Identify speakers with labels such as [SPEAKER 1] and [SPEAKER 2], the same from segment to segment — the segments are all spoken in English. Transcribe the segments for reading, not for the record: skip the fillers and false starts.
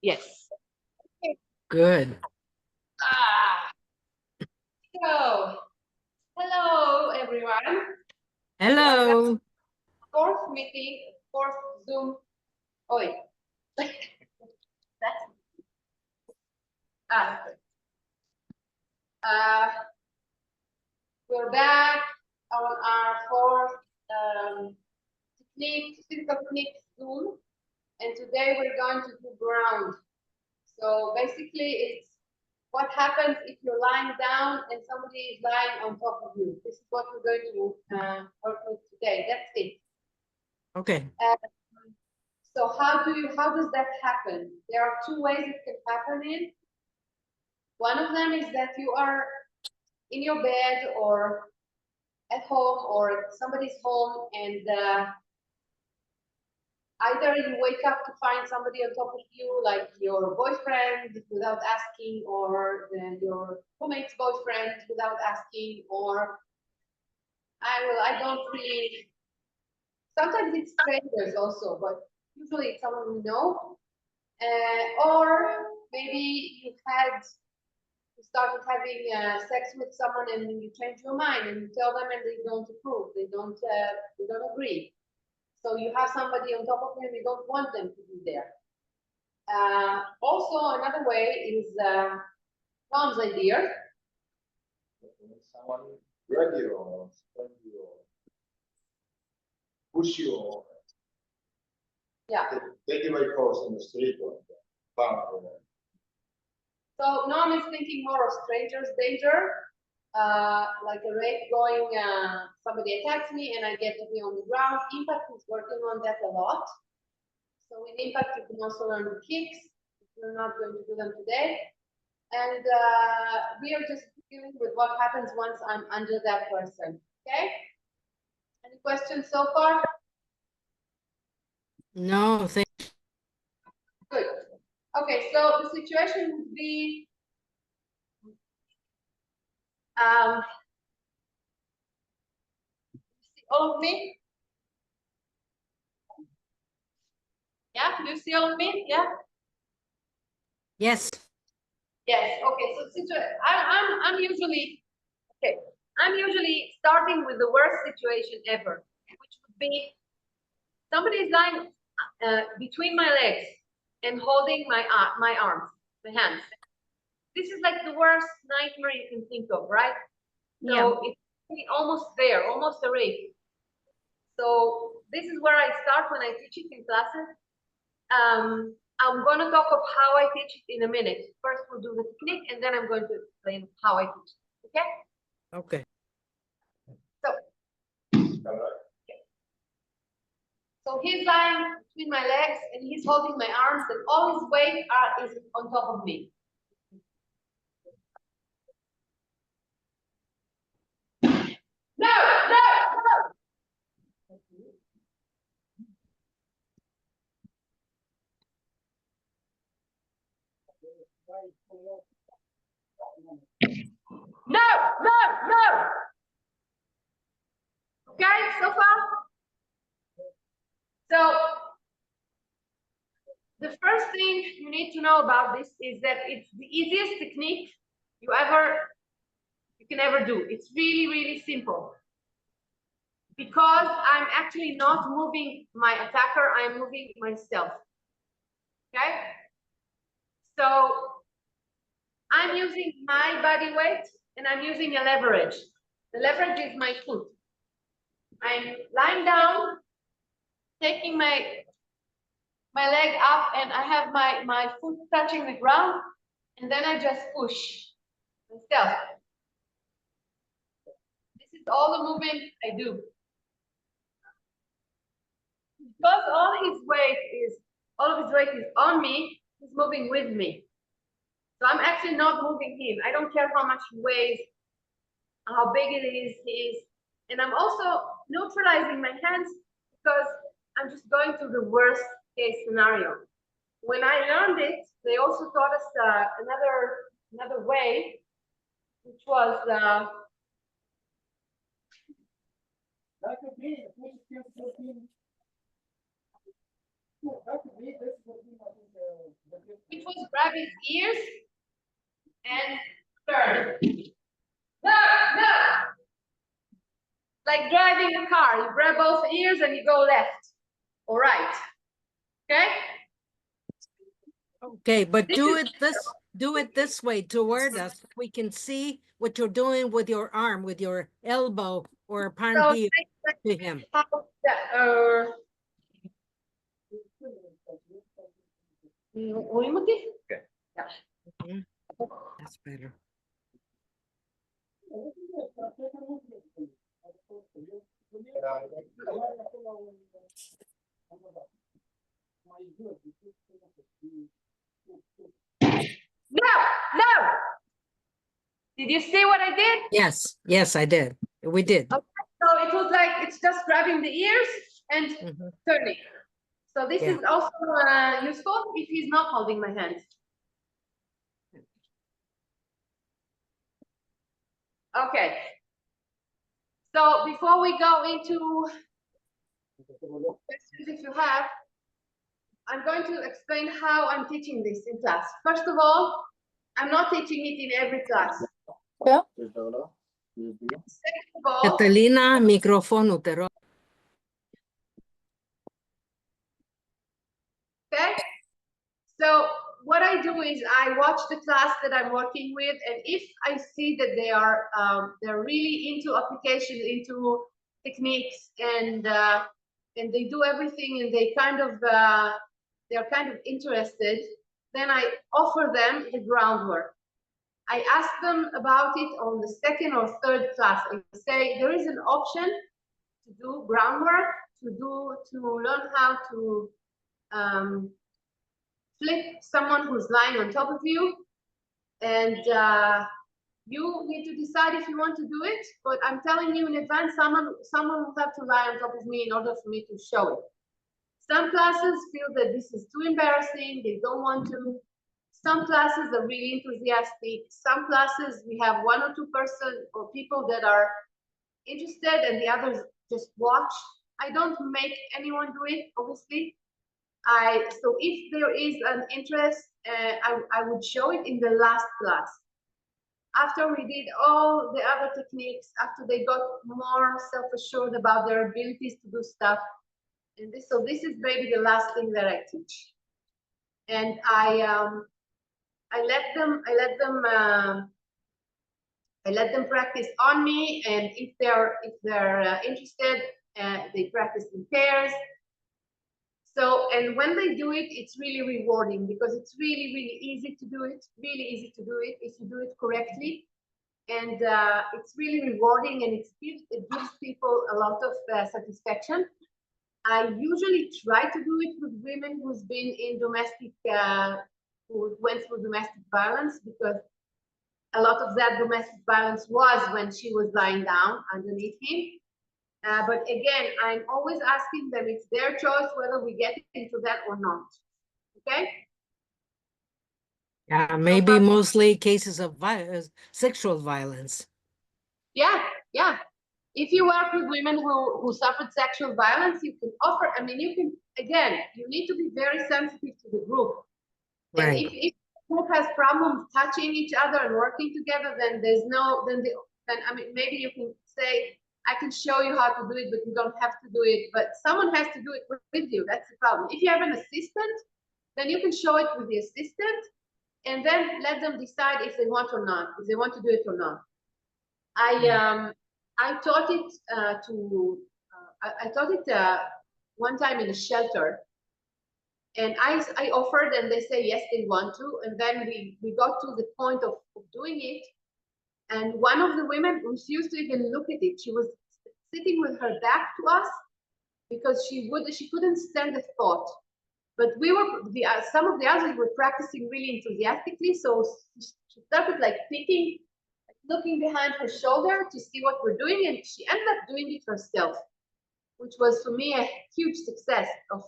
[SPEAKER 1] Yes.
[SPEAKER 2] Good.
[SPEAKER 1] So, hello everyone.
[SPEAKER 2] Hello.
[SPEAKER 1] Fourth meeting, fourth Zoom. Oh, wait. That's we're back on our fourth physical technique Zoom, and today we're going to do ground. So basically, it's what happens if you're lying down and somebody is lying on top of you. This is what we're going to work with today. That's it.
[SPEAKER 2] Okay.
[SPEAKER 1] So how does that happen? There are two ways it can happen in. One of them is that you are in your bed or at home or somebody's home, and either you wake up to find somebody on top of you, like your boyfriend without asking, or your roommate's boyfriend without asking, or I don't really, sometimes it's strangers also, but usually it's someone we know. Or maybe you started having sex with someone and you change your mind and you tell them and they don't approve, they don't agree. So you have somebody on top of you and you don't want them to be there. Also, another way is Tom's idea.
[SPEAKER 3] Someone grab you or spread you or push you or take you by force in the street or park or whatever.
[SPEAKER 1] So Noam is thinking more of strangers danger, like a rape going, somebody attacks me and I get to be on the ground. Impact is working on that a lot. So with Impact, you can also learn the kicks. We're not going to do them today. And we are just dealing with what happens once I'm under that person, okay? Any questions so far?
[SPEAKER 2] No, thank you.
[SPEAKER 1] Good. Okay, so the situation would be see all of me? Yeah, do you see all of me? Yeah?
[SPEAKER 2] Yes.
[SPEAKER 1] Yes, okay, so I'm usually, okay, I'm usually starting with the worst situation ever, which would be somebody is lying between my legs and holding my arms, my hands. This is like the worst nightmare you can think of, right? So it's almost there, almost a rape. So this is where I start when I teach it in classes. I'm going to talk of how I teach it in a minute. First, we'll do the technique, and then I'm going to explain how I teach it. Okay?
[SPEAKER 2] Okay.
[SPEAKER 1] So he's lying between my legs, and he's holding my arms, and all his weight is on top of me. No, no, no. No, no, no. Okay, so far? So the first thing you need to know about this is that it's the easiest technique you can ever do. It's really, really simple. Because I'm actually not moving my attacker, I'm moving myself. Okay? So I'm using my body weight and I'm using a leverage. The leverage is my foot. I'm lying down, taking my leg up, and I have my foot touching the ground, and then I just push myself. This is all the movement I do. Because all of his weight is on me, he's moving with me. So I'm actually not moving him. I don't care how much he weighs, how big it is, and I'm also neutralizing my hands because I'm just going to the worst case scenario. When I learned it, they also taught us another way, which was his ears and turn. No, no. Like driving a car, you grab both ears and you go left or right. Okay?
[SPEAKER 2] Okay, but
[SPEAKER 1] This
[SPEAKER 2] do
[SPEAKER 1] is-
[SPEAKER 2] it this way toward us. We can see what you're doing with your arm, with your elbow or palm
[SPEAKER 1] So
[SPEAKER 2] heel
[SPEAKER 1] like
[SPEAKER 2] to him.
[SPEAKER 1] how the, uyumu ki?
[SPEAKER 2] Mhm. That's better.
[SPEAKER 1] No, no. Did you see what I did?
[SPEAKER 2] Yes, yes, I did. We did.
[SPEAKER 1] Okay, so it was like it's just grabbing the ears and
[SPEAKER 2] Mhm.
[SPEAKER 1] turning. So this
[SPEAKER 2] Yeah.
[SPEAKER 1] is also useful if he's not holding my hand. Okay. So before we go into questions, if you have, I'm going to explain how I'm teaching this in class. First of all, I'm not teaching it in every class. Second of all,
[SPEAKER 2] Catalina, microfonul, te rog.
[SPEAKER 1] okay? So what I do is I watch the class that I'm working with, and if I see that they're really into application, into techniques, and they do everything, and they're kind of interested, then I offer them the groundwork. I ask them about it on the second or third class. I say there is an option to do groundwork, to learn how to flip someone who's lying on top of you, and you need to decide if you want to do it. But I'm telling you in advance, someone will have to lie on top of me in order for me to show it. Some classes feel that this is too embarrassing, they don't want to. Some classes are really enthusiastic. Some classes we have one or two person or people that are interested and the others just watch. I don't make anyone do it, obviously. So if there is an interest, I would show it in the last class. After we did all the other techniques, after they got more self-assured about their abilities to do stuff, and so this is maybe the last thing that I teach. And I let them practice on me, and if they're interested, they practice in pairs. So, and when they do it, it's really rewarding because it's really, really easy to do it, if you do it correctly. And it's really rewarding, and it gives people a lot of satisfaction. I usually try to do it with women who's been in who went through domestic violence, because a lot of that domestic violence was when she was lying down underneath him. But again, I'm always asking them, it's their choice whether we get into that or not. Okay?
[SPEAKER 2] Yeah, maybe mostly cases of sexual violence.
[SPEAKER 1] Yeah, yeah. If you work with women who suffered sexual violence, you can offer, I mean, you can, again, you need to be very sensitive to the group. And
[SPEAKER 2] Right.
[SPEAKER 1] if the group has problems touching each other and working together, then I mean, maybe you can say, I can show you how to do it, but you don't have to do it. But someone has to do it with you. That's the problem. If you have an assistant, then you can show it with the assistant, and then let them decide if they want or not, if they want to do it or not. I taught it I taught it one time in a shelter, and I offered, and they say yes, they want to, and then we got to the point of doing it, and one of the women refused to even look at it. She was sitting with her back to us because she couldn't stand the thought. But some of the others were practicing really enthusiastically, so she started like picking, looking behind her shoulder to see what we're doing, and she ended up doing it herself, which was for me a huge success of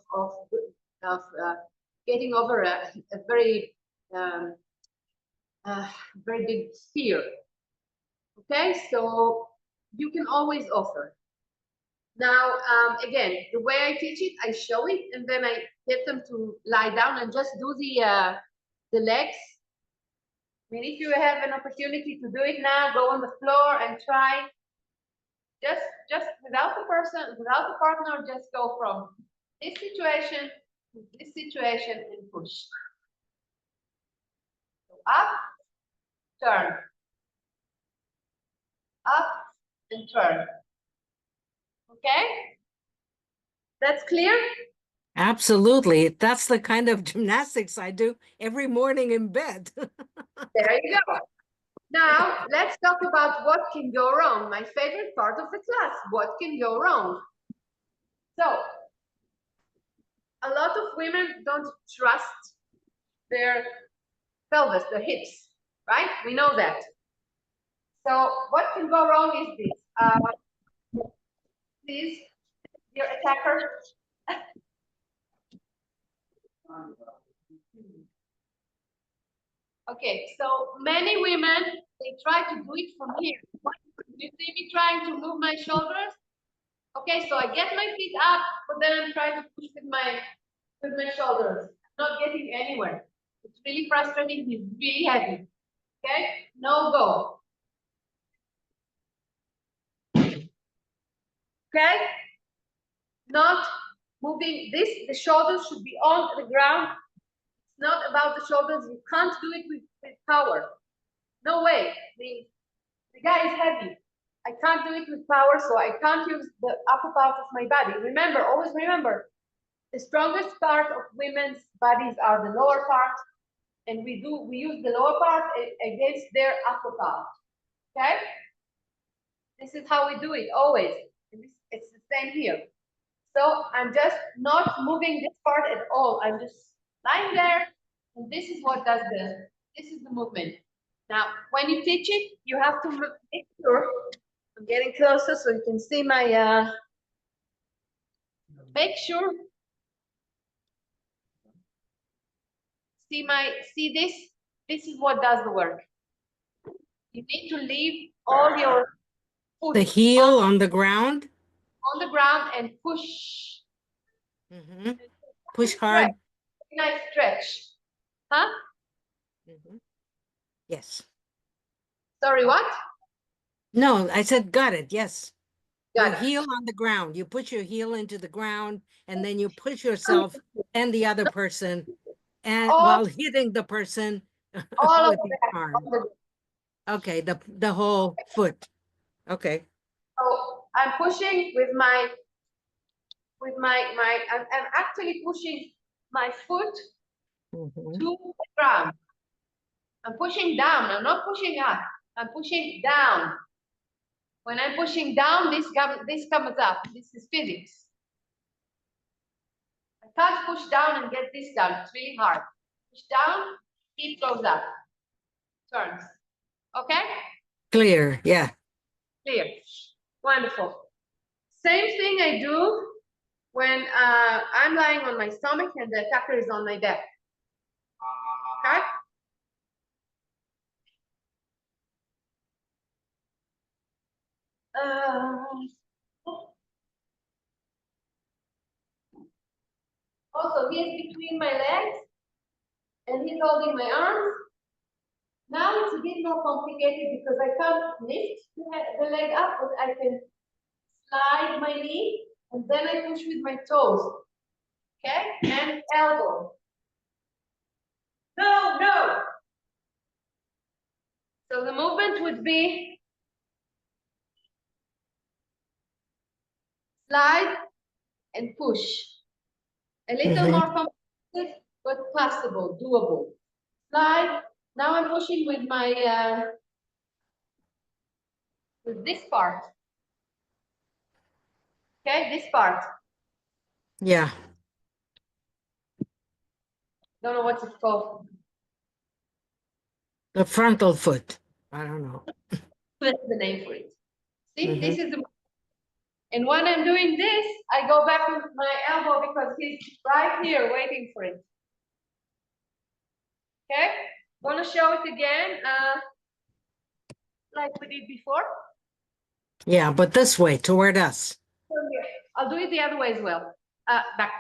[SPEAKER 1] getting over a very very big fear. Okay, so you can always offer. Now, again, the way I teach it, I show it, and then I get them to lie down and just do the legs. I mean, if you have an opportunity to do it now, go on the floor and try. Just without the person, without the partner, just go from this situation to this situation and push. So up, turn. Up and turn. Okay? That's clear?
[SPEAKER 2] Absolutely. That's the kind of gymnastics I do every morning in bed.
[SPEAKER 1] There you go. Now, let's talk about what can go wrong. My favorite part of the class, what can go wrong? So, a lot of women don't trust their pelvis, their hips, right? We know that. So, what can go wrong is this. Please, your attacker. Okay, so many women, they try to do it from here. You see me trying to move my shoulders? Okay, so I get my feet up, but then I'm trying to push with my shoulders. Not getting anywhere. It's really frustrating, it's really heavy. Okay, no go. Okay, not moving this, the shoulders should be on the ground. It's not about the shoulders, you can't do it with power. No way. The guy is heavy. I can't do it with power, so I can't use the upper part of my body. Remember, always remember, the strongest part of women's bodies are the lower part, and we use the lower part against their upper part. Okay? This is how we do it always. And it's the same here. So I'm just not moving this part at all. I'm just lying there, and this is what does this is the movement. Now, when you teach it, you have to make sure, I'm getting closer so you can see my, make sure, see this is what does the work. You need to leave all your foot
[SPEAKER 2] The heel on the ground.
[SPEAKER 1] on the ground and push.
[SPEAKER 2] Mhm. Push hard.
[SPEAKER 1] Nice stretch. Huh?
[SPEAKER 2] Mhm. Yes.
[SPEAKER 1] Sorry, what?
[SPEAKER 2] No, I said got it. Yes.
[SPEAKER 1] Got
[SPEAKER 2] Your
[SPEAKER 1] it.
[SPEAKER 2] heel on the ground. You put your heel into the ground and then you push yourself and the other person and
[SPEAKER 1] All-
[SPEAKER 2] while hitting the person
[SPEAKER 1] All of
[SPEAKER 2] with your
[SPEAKER 1] that.
[SPEAKER 2] arm. Okay, the whole foot. Okay.
[SPEAKER 1] So I'm pushing with my I'm actually pushing my foot
[SPEAKER 2] Mhm.
[SPEAKER 1] to the ground. I'm pushing down. I'm not pushing up. I'm pushing down. When I'm pushing down, this comes up. This is physics. I can't push down and get this down. It's really hard. Push down, it goes up. Turns. Okay?
[SPEAKER 2] Clear. Yeah.
[SPEAKER 1] Clear. Wonderful. Same thing I do when I'm lying on my stomach and the attacker is on my back. Okay? Also, he's between my legs and he's holding my arms. Now it's a bit more complicated because I can't lift the leg up, but I can slide my knee and then I push with my toes. Okay? And elbow. No, no. So the movement would be slide and push. A little more complicated, but possible, doable. Slide. Now I'm pushing with my with this part. Okay, this part.
[SPEAKER 2] Yeah.
[SPEAKER 1] Don't know what's it called.
[SPEAKER 2] The frontal foot. I don't know.
[SPEAKER 1] That's the name for it. See, this is the. And when I'm doing this, I go back with my elbow because he's right here waiting for it. Okay, want to show it again, like we did before?
[SPEAKER 2] Yeah, but this way toward us.
[SPEAKER 1] I'll do it the other way as well. Back.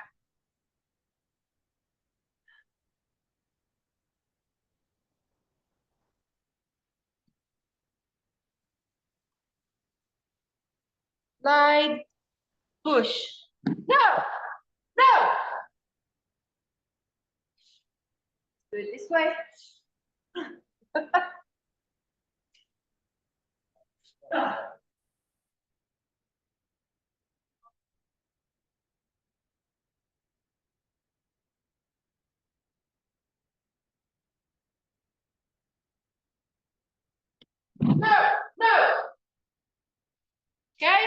[SPEAKER 1] slide, push. No, no. Do it this way. No, no. Okay.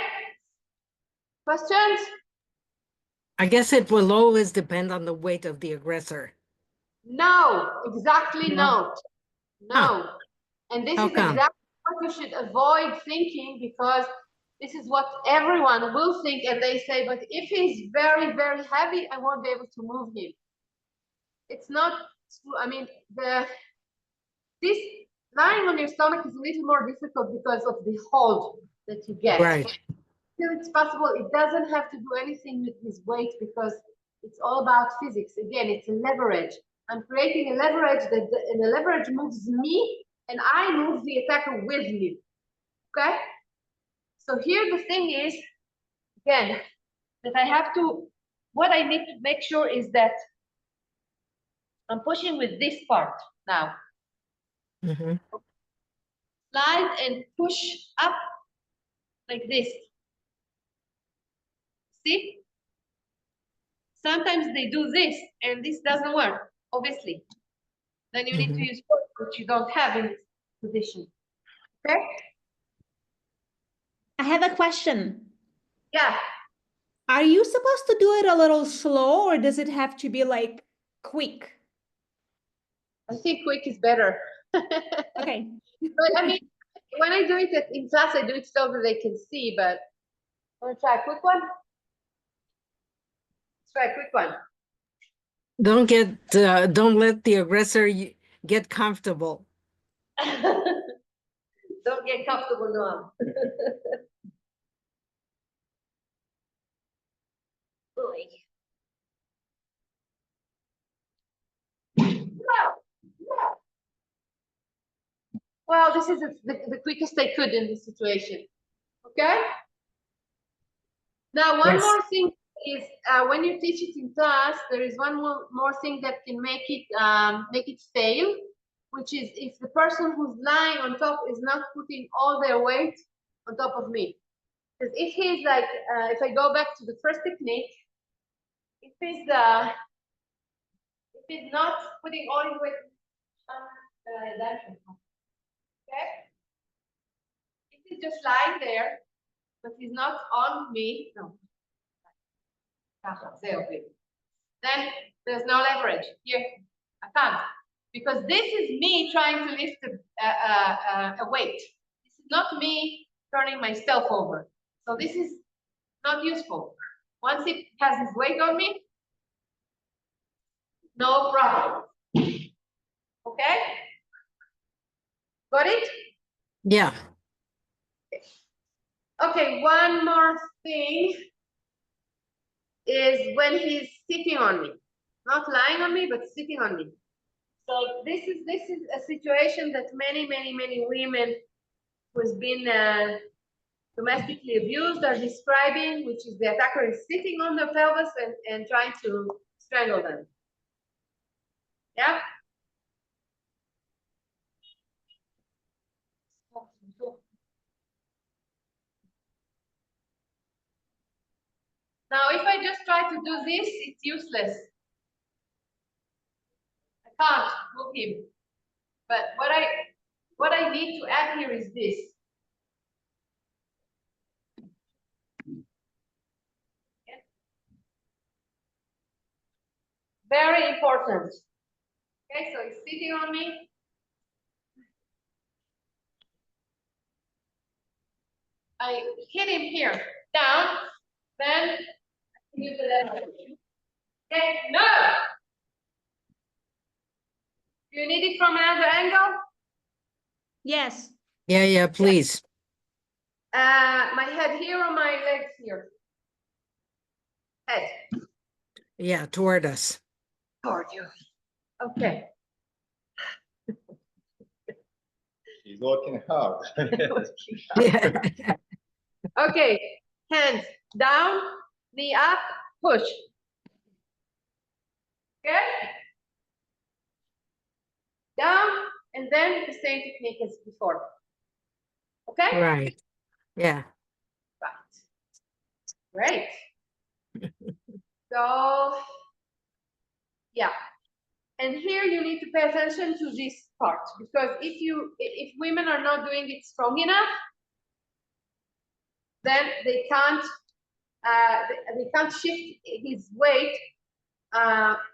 [SPEAKER 1] Questions?
[SPEAKER 2] I guess it will always depend on the weight of the aggressor.
[SPEAKER 1] No, exactly
[SPEAKER 2] No.
[SPEAKER 1] no. No. And this
[SPEAKER 2] How
[SPEAKER 1] is
[SPEAKER 2] come?
[SPEAKER 1] exactly what you should avoid thinking, because this is what everyone will think, and they say, but if he's very, very heavy, I won't be able to move him. It's not true. I mean, this lying on your stomach is a little more difficult because of the hold that you get.
[SPEAKER 2] Right.
[SPEAKER 1] Still, it's possible. It doesn't have to do anything with his weight, because it's all about physics. Again, it's a leverage. I'm creating a leverage and the leverage moves me, and I move the attacker with me. Okay? So here the thing is, again, that I have to, what I need to make sure is that I'm pushing with this part now.
[SPEAKER 2] Mhm.
[SPEAKER 1] Slide and push up like this. See? Sometimes they do this and this doesn't work, obviously. Then you need to use force, which you don't have in this position. Okay?
[SPEAKER 4] I have a question.
[SPEAKER 1] Yeah.
[SPEAKER 4] Are you supposed to do it a little slow, or does it have to be like quick?
[SPEAKER 1] I think quick is better.
[SPEAKER 4] Okay.
[SPEAKER 1] But I mean, when I do it in class, I do it so that they can see, but want to try a quick one? Let's try a quick one.
[SPEAKER 2] Don't let the aggressor get comfortable.
[SPEAKER 1] Don't get comfortable, Noam. Boy. Well, this is the quickest I could in this situation. Okay? Now, one
[SPEAKER 2] Yes.
[SPEAKER 1] more thing is when you teach it in class, there is one more thing that can make it fail, which is if the person who's lying on top is not putting all their weight on top of me. Because if he's like, if I go back to the first technique, if he's not putting all his weight on okay? If he's just lying there, but he's not on me, no. Then there's no leverage here. I can't, because this is me trying to lift a weight. This is not me turning myself over. So this is not useful. Once it has his weight on me, no problem. Okay? Got it?
[SPEAKER 2] Yeah.
[SPEAKER 1] Okay, one more thing is when he's sitting on me, not lying on me, but sitting on me. So this is a situation that many women who's been domestically abused are describing, which is the attacker is sitting on the pelvis and trying to strangle them. Yeah. Now, if I just try to do this, it's useless. I can't move him. But what I need to add here is this. Okay. Very important. Okay, so he's sitting on me. I hit him here, down, then use the lever. Okay, no! Do you need it from another angle?
[SPEAKER 4] Yes.
[SPEAKER 2] Yeah, please.
[SPEAKER 1] My head here or my legs here? Head.
[SPEAKER 2] Yeah, toward us.
[SPEAKER 1] Toward you. Okay.
[SPEAKER 3] He's working hard.
[SPEAKER 2] Yeah.
[SPEAKER 1] Okay. hands down, knee up, push. Okay? Down, and then the same technique as before. Okay?
[SPEAKER 2] Right. Yeah.
[SPEAKER 1] Right. Great. So, yeah. And here you need to pay attention to this part, because if women are not doing it strong enough, then they can't shift his weight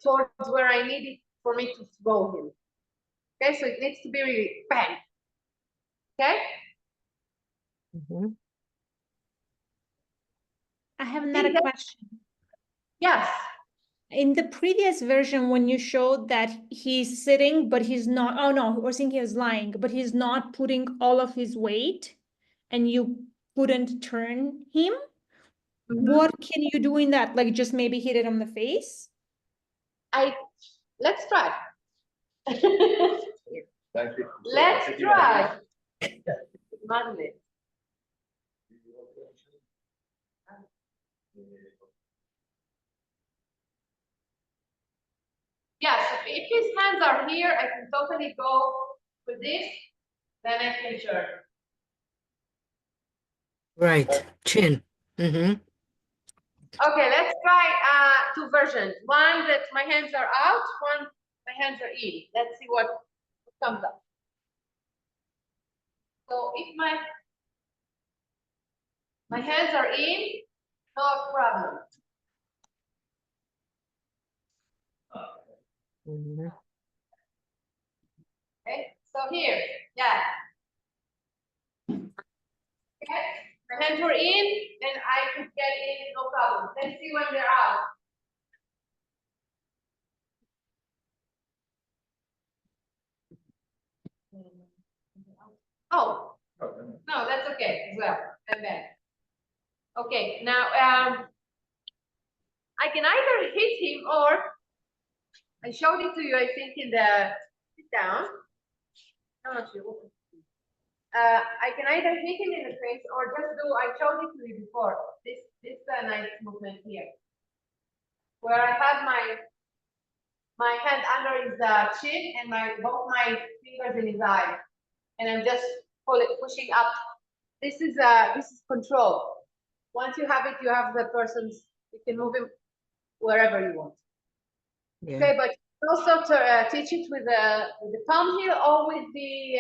[SPEAKER 1] towards where I need it for me to throw him. Okay, so it needs to be really bang. Okay?
[SPEAKER 2] Mhm.
[SPEAKER 4] I have another
[SPEAKER 1] that-
[SPEAKER 4] question.
[SPEAKER 1] Yes.
[SPEAKER 4] In the previous version, when you showed that he's sitting, but he's not, oh no, we're thinking he was lying, but he's not putting all of his weight and you couldn't turn him. What can you do in that? Like just maybe hit it on the face?
[SPEAKER 1] Let's try.
[SPEAKER 3] Thank you.
[SPEAKER 1] Let's try. Madly. Yes, if his hands are here, I can totally go with this, then I can turn.
[SPEAKER 2] Right. Chin. Mm-hmm.
[SPEAKER 1] Okay, let's try two versions. One that my hands are out, one my hands are in. Let's see what comes up. So if my hands are in, no problem.
[SPEAKER 2] Mm-hmm.
[SPEAKER 1] Okay, so here, yeah. Okay, my hands were in, and I could get in, no problem. Let's see when they're out. Oh, no, that's okay as well. I'm back. Okay, now I can either hit him or I showed it to you, I think, in the sit down. I'm not sure. I can either hit him in the face or just do, I showed it to you before, this nice movement here, where I have my hand under his chin and both my fingers in his eye, and I'm just pushing up. This is control. Once you have it, you have the person's. You can move him wherever you want.
[SPEAKER 2] Yeah.
[SPEAKER 1] Okay, but also to teach it with the palm heel or with the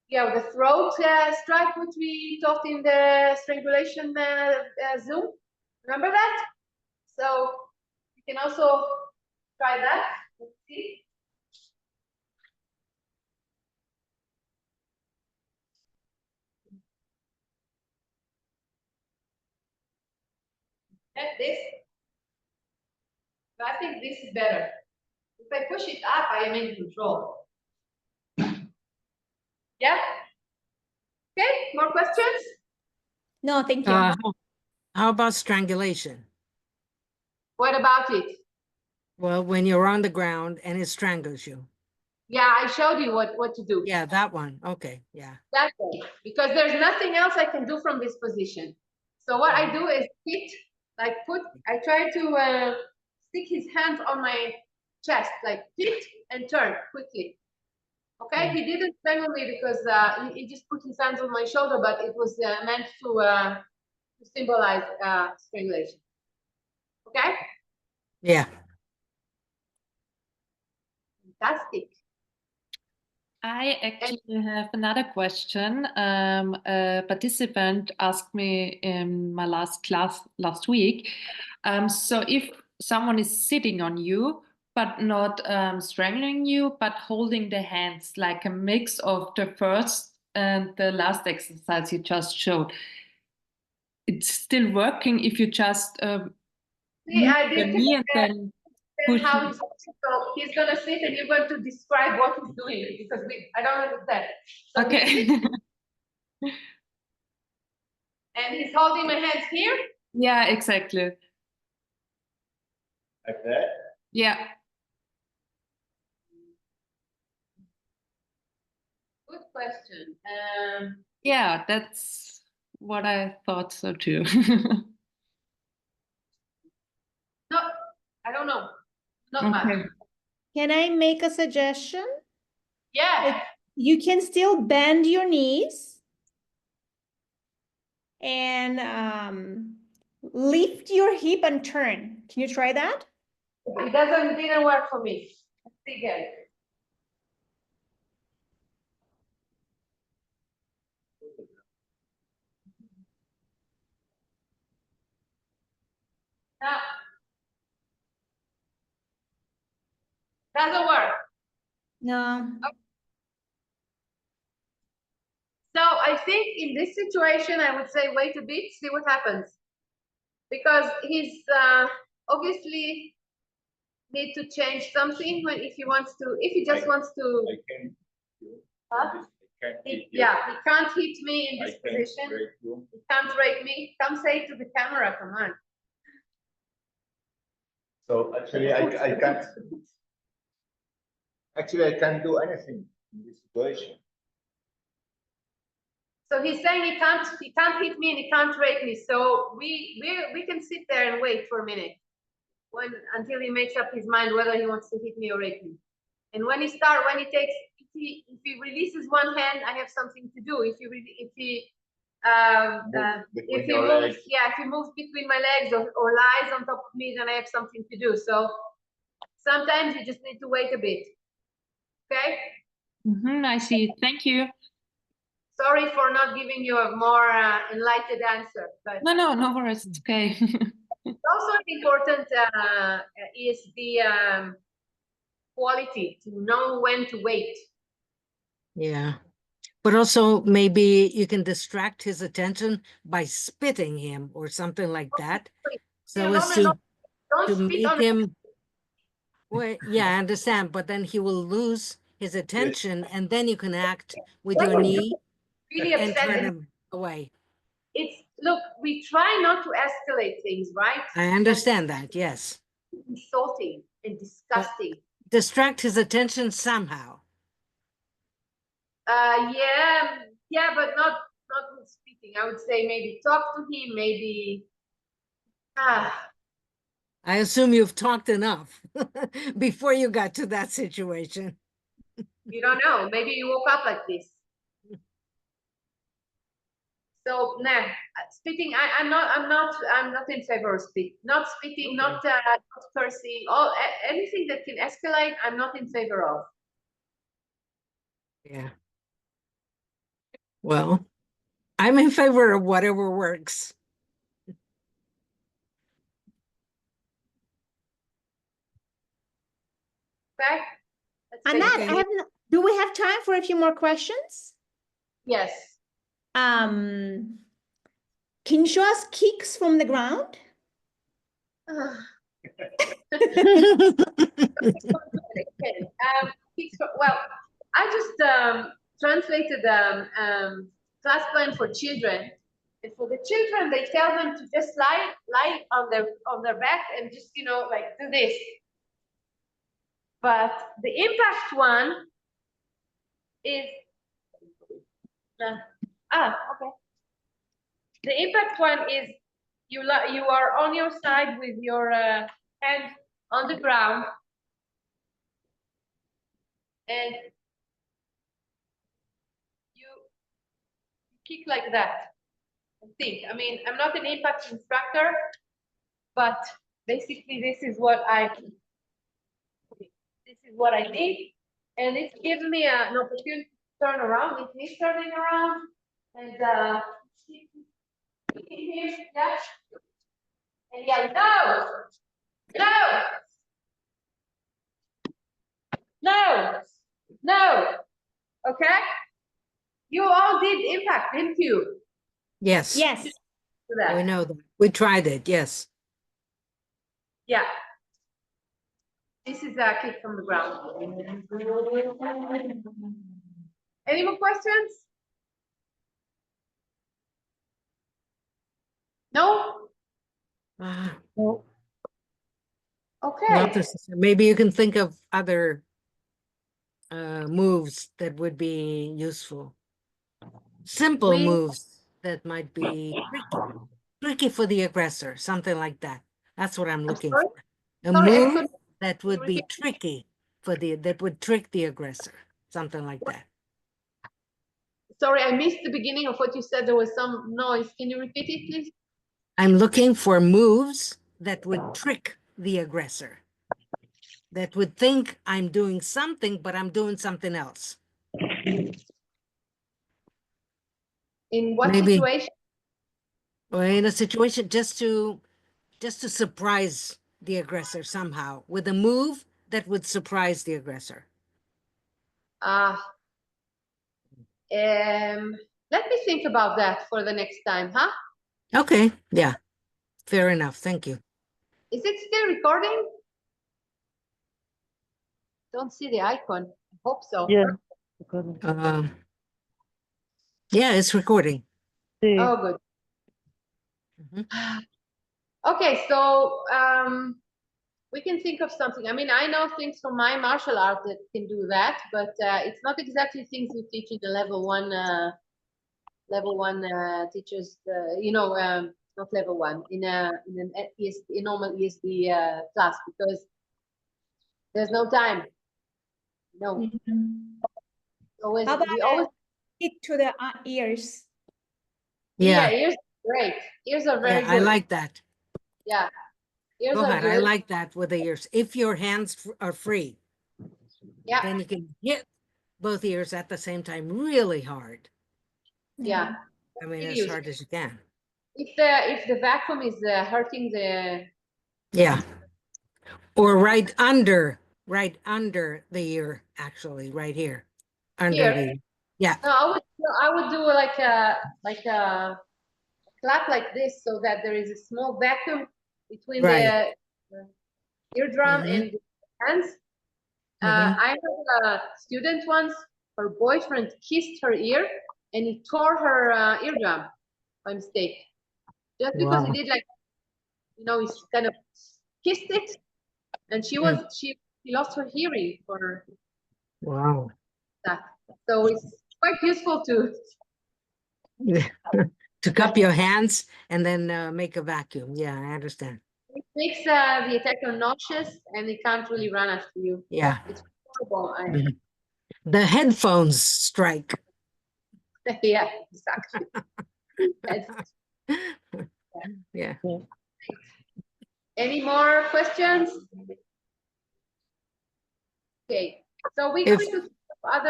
[SPEAKER 1] the throat strike, which we taught in the strangulation Zoom. Remember that? So you can also try that. Let's see. Like this. But I think this is better. If I push it up, I am in control. Yeah? Okay, more questions?
[SPEAKER 4] No, thank you.
[SPEAKER 2] How about strangulation?
[SPEAKER 1] What about it?
[SPEAKER 2] Well, when you're on the ground and it strangles you.
[SPEAKER 1] Yeah, I showed you what to do.
[SPEAKER 2] Yeah, that one. Okay. Yeah.
[SPEAKER 1] That way. Because there's nothing else I can do from this position. So what I do is hit, like I try to stick his hands on my chest, like hit and turn quickly. Okay, he didn't strangle me because he just put his hands on my shoulder, but it was meant to symbolize strangulation. Okay?
[SPEAKER 2] Yeah.
[SPEAKER 1] Fantastic.
[SPEAKER 5] I actually have another question. A participant asked me in my last class last week. So if someone is sitting on you, but not strangling you, but holding the hands, like a mix of the first and the last exercise you just showed, it's still working if you just
[SPEAKER 1] See, I
[SPEAKER 5] the
[SPEAKER 1] did
[SPEAKER 5] knee and then push
[SPEAKER 1] how
[SPEAKER 5] it.
[SPEAKER 1] so he's gonna sit and you're going to describe what he's doing because I don't understand. So
[SPEAKER 5] Okay.
[SPEAKER 1] he's sitting and he's holding my hands here.
[SPEAKER 5] Yeah, exactly.
[SPEAKER 3] Like that?
[SPEAKER 5] Yeah.
[SPEAKER 1] Good question.
[SPEAKER 5] Yeah, that's what I thought so too.
[SPEAKER 1] No, I don't know. Not much.
[SPEAKER 5] Okay.
[SPEAKER 4] Can I make a suggestion?
[SPEAKER 1] Yeah.
[SPEAKER 4] You can still bend your knees and lift your hip and turn. Can you try that?
[SPEAKER 1] It didn't work for me. Let's see again. No. Doesn't work.
[SPEAKER 4] No.
[SPEAKER 1] So I think in this situation, I would say wait a bit, see what happens. Because he's obviously need to change something when if he wants to, if he just wants to,
[SPEAKER 3] I can't.
[SPEAKER 1] Huh?
[SPEAKER 3] I can't hit you.
[SPEAKER 1] yeah, he can't hit me in
[SPEAKER 3] I
[SPEAKER 1] this
[SPEAKER 3] can't
[SPEAKER 1] position.
[SPEAKER 3] break you.
[SPEAKER 1] He can't rake me. Come say it to the camera, come on.
[SPEAKER 3] So actually, I can't. Actually, I can't do anything in this situation.
[SPEAKER 1] So he's saying he can't hit me and he can't rake me. So we can sit there and wait for a minute until he makes up his mind whether he wants to hit me or rake me. And when he releases one hand, I have something to do. If he moves, yeah, if he moves between my legs or lies on top of me, then I have something to do. So sometimes you just need to wait a bit. Okay?
[SPEAKER 5] I see. Thank you.
[SPEAKER 1] Sorry for not giving you a more enlightened answer, but
[SPEAKER 5] No worries. It's okay.
[SPEAKER 1] also important is the quality to know when to wait.
[SPEAKER 2] Yeah. But also maybe you can distract his attention by spitting him or something like that. So
[SPEAKER 1] Yeah,
[SPEAKER 2] as
[SPEAKER 1] don't
[SPEAKER 2] to
[SPEAKER 1] spit
[SPEAKER 2] make
[SPEAKER 1] on
[SPEAKER 2] him, well, yeah, I understand, but then he will lose his attention and then you can act with your knee
[SPEAKER 1] really
[SPEAKER 2] and
[SPEAKER 1] upset.
[SPEAKER 2] turn
[SPEAKER 1] And
[SPEAKER 2] him away.
[SPEAKER 1] look, we try not to escalate things, right?
[SPEAKER 2] I understand that, yes.
[SPEAKER 1] Insulting and disgusting.
[SPEAKER 2] Distract his attention somehow.
[SPEAKER 1] Yeah, but not with speaking. I would say maybe talk to him, maybe
[SPEAKER 2] I assume you've talked enough before you got to that situation.
[SPEAKER 1] you don't know. Maybe you woke up like this. So nah, spitting. I'm not in favor of spit. Not spitting, not cursing. Anything that can escalate, I'm not in favor of.
[SPEAKER 2] Yeah. Well, I'm in favor of whatever works.
[SPEAKER 1] Okay. Let's take
[SPEAKER 4] Anat,
[SPEAKER 1] it.
[SPEAKER 2] Okay.
[SPEAKER 4] do we have time for a few more questions?
[SPEAKER 1] Yes.
[SPEAKER 4] Can you show us kicks from the ground?
[SPEAKER 1] Well, I just translated class plan for children, and for the children, they tell them to just lie on their back and just like do this. But the impact one is okay. The impact one is you are on your side with your hand on the ground, and you kick like that. I mean, I'm not an impact instructor, but basically this is what I did, and it's given me an opportunity to turn around. It's me turning around and kicking him, yeah, and yell, no, okay? You all did impact, didn't you?
[SPEAKER 2] Yes.
[SPEAKER 4] Yes.
[SPEAKER 1] Do that.
[SPEAKER 2] We know that. We tried it, yes.
[SPEAKER 1] Yeah. This is a kick from the ground. Any more questions? No?
[SPEAKER 2] Well,
[SPEAKER 1] Okay.
[SPEAKER 2] not necessarily. Maybe you can think of other moves that would be useful. Simple
[SPEAKER 1] We-
[SPEAKER 2] moves that might be tricky for the aggressor, something like that. That's what I'm looking
[SPEAKER 1] sorry?
[SPEAKER 2] for. A
[SPEAKER 1] Sorry, I
[SPEAKER 2] move
[SPEAKER 1] couldn't-
[SPEAKER 2] that
[SPEAKER 1] you
[SPEAKER 2] would be
[SPEAKER 1] repeat?
[SPEAKER 2] tricky that would trick the aggressor, something like that.
[SPEAKER 1] Sorry, I missed the beginning of what you said. There was some noise. Can you repeat it, please?
[SPEAKER 2] I'm looking for moves that would trick the aggressor, that would think I'm doing something, but I'm doing something else.
[SPEAKER 1] In what
[SPEAKER 2] Maybe-
[SPEAKER 1] situation?
[SPEAKER 2] Or in a situation just to surprise the aggressor somehow with a move that would surprise the aggressor.
[SPEAKER 1] Let me think about that for the next time, huh?
[SPEAKER 2] Okay, yeah, fair enough. Thank you.
[SPEAKER 1] Is it still recording? Don't see the icon. I hope so.
[SPEAKER 6] Yeah.
[SPEAKER 2] Yeah, it's recording.
[SPEAKER 6] Sí.
[SPEAKER 1] Oh, good.
[SPEAKER 2] Mhm.
[SPEAKER 1] Okay, so we can think of something. I mean, I know things from my martial art that can do that, but it's not exactly things we teach in the level one teachers. Not level one in an ESD, normal ESD class, because there's no time. No, always
[SPEAKER 4] How about
[SPEAKER 1] we always
[SPEAKER 4] Hit to the ears.
[SPEAKER 1] yeah.
[SPEAKER 2] Yeah,
[SPEAKER 1] Ears are great. Ears are very
[SPEAKER 2] yeah,
[SPEAKER 1] good.
[SPEAKER 2] I like that.
[SPEAKER 1] Yeah, ears
[SPEAKER 2] Go
[SPEAKER 1] are
[SPEAKER 2] ahead. I
[SPEAKER 1] good.
[SPEAKER 2] like that with the ears. If your hands are free,
[SPEAKER 1] Yeah,
[SPEAKER 2] then you can hit both ears at the same time really hard.
[SPEAKER 1] yeah.
[SPEAKER 2] I mean,
[SPEAKER 1] Big
[SPEAKER 2] as
[SPEAKER 1] ears.
[SPEAKER 2] hard as you can.
[SPEAKER 1] If the vacuum is hurting the
[SPEAKER 2] Yeah. Or right under the ear, actually, right here. Under
[SPEAKER 1] Here?
[SPEAKER 2] the ear. Yeah,
[SPEAKER 1] no, I would do like a clap like this, so that there is a small vacuum between
[SPEAKER 2] Right.
[SPEAKER 1] the eardrum
[SPEAKER 2] Mhm.
[SPEAKER 1] and the hands.
[SPEAKER 2] Mhm.
[SPEAKER 1] I had a student once. Her boyfriend kissed her ear, and he tore her eardrum by mistake, just because he
[SPEAKER 2] Wow.
[SPEAKER 1] did like, he kind of kissed it, and she lost her hearing for
[SPEAKER 2] Wow.
[SPEAKER 1] that. So it's quite useful to
[SPEAKER 2] To cup your hands and then make a vacuum. Yeah, I understand.
[SPEAKER 1] it makes the attacker nauseous, and they can't really run after you.
[SPEAKER 2] Yeah.
[SPEAKER 1] It's horrible.
[SPEAKER 2] Mhm. The headphones strike.
[SPEAKER 1] Yeah, exactly.
[SPEAKER 2] Yeah.
[SPEAKER 1] Any more questions? Okay, so we're going
[SPEAKER 2] If-
[SPEAKER 1] to have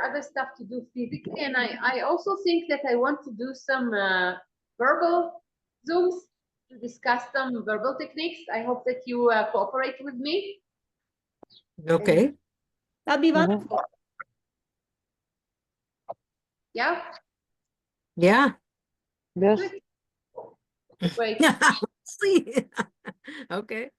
[SPEAKER 1] other stuff to do physically, and I also think that I want to do some verbal Zooms to discuss some verbal techniques. I hope that you cooperate with me.
[SPEAKER 2] Okay.
[SPEAKER 4] That'll be
[SPEAKER 6] Mhm.
[SPEAKER 4] wonderful.
[SPEAKER 1] Yeah,
[SPEAKER 2] Yeah.
[SPEAKER 6] Yes.
[SPEAKER 1] great.
[SPEAKER 2] See. Okay.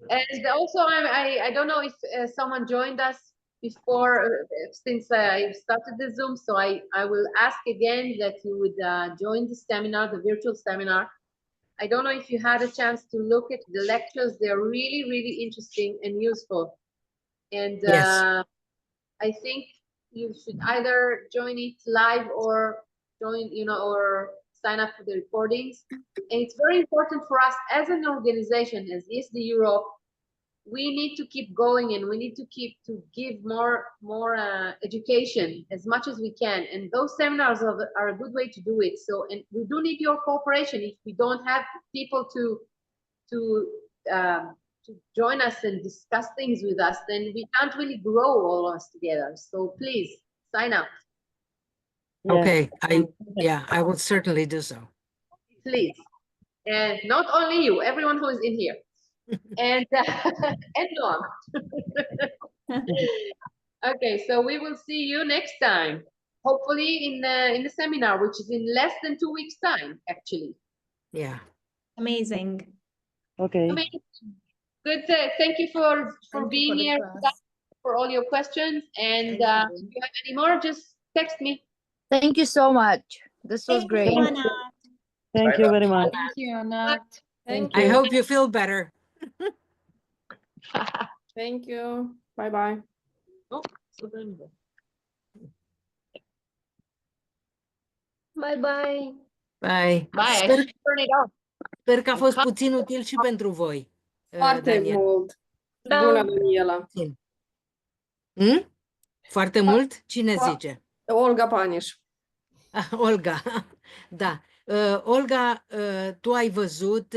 [SPEAKER 1] And also, I don't know if someone joined us before, since I started the Zoom, so I will ask again that you would join the seminar, the virtual seminar. I don't know if you had a chance to look at the lectures. They're really, really interesting and useful. And
[SPEAKER 2] Yes.
[SPEAKER 1] I think you should either join it live or or sign up for the recordings. And it's very important for us as an organization, as ESD Europe. We need to keep going, and we need to give more education as much as we can. And those seminars are a good way to do it. So, and we do need your cooperation. If we don't have people to join us and discuss things with us, then we can't really grow all of us together. So please sign up,
[SPEAKER 6] Yeah.
[SPEAKER 2] Okay. I will certainly do so.
[SPEAKER 1] please. And not only you, everyone who is in here. And and Noam. Okay, so we will see you next time. Hopefully in the seminar, which is in less than 2 weeks' time, actually.
[SPEAKER 2] Yeah.
[SPEAKER 4] Amazing.
[SPEAKER 6] Okay.
[SPEAKER 1] Amazing. Good. Thank you for being here, for all your questions. And if you have any more, just text me.
[SPEAKER 7] Thank you so much. This was
[SPEAKER 4] Thank
[SPEAKER 7] great.
[SPEAKER 4] you, Anna.
[SPEAKER 6] Thank you very much.
[SPEAKER 5] Thank you, Anat.
[SPEAKER 7] Thank
[SPEAKER 2] I
[SPEAKER 7] you.
[SPEAKER 2] hope you feel better.
[SPEAKER 8] Thank you. Bye-bye.
[SPEAKER 1] Oh, so then-
[SPEAKER 7] Bye-bye.
[SPEAKER 2] Bye.
[SPEAKER 1] Bye, I
[SPEAKER 2] Sper,
[SPEAKER 1] should turn it off.
[SPEAKER 2] sper că a fost puțin util și pentru voi,
[SPEAKER 8] Foarte
[SPEAKER 2] Daniel.
[SPEAKER 8] mult.
[SPEAKER 7] Da.
[SPEAKER 8] Bună, Daniela.
[SPEAKER 2] Puțin. Foarte mult? Cine
[SPEAKER 8] Fa-
[SPEAKER 2] zice?
[SPEAKER 8] Olga Paniș.
[SPEAKER 2] Olga. Da. Olga, tu ai văzut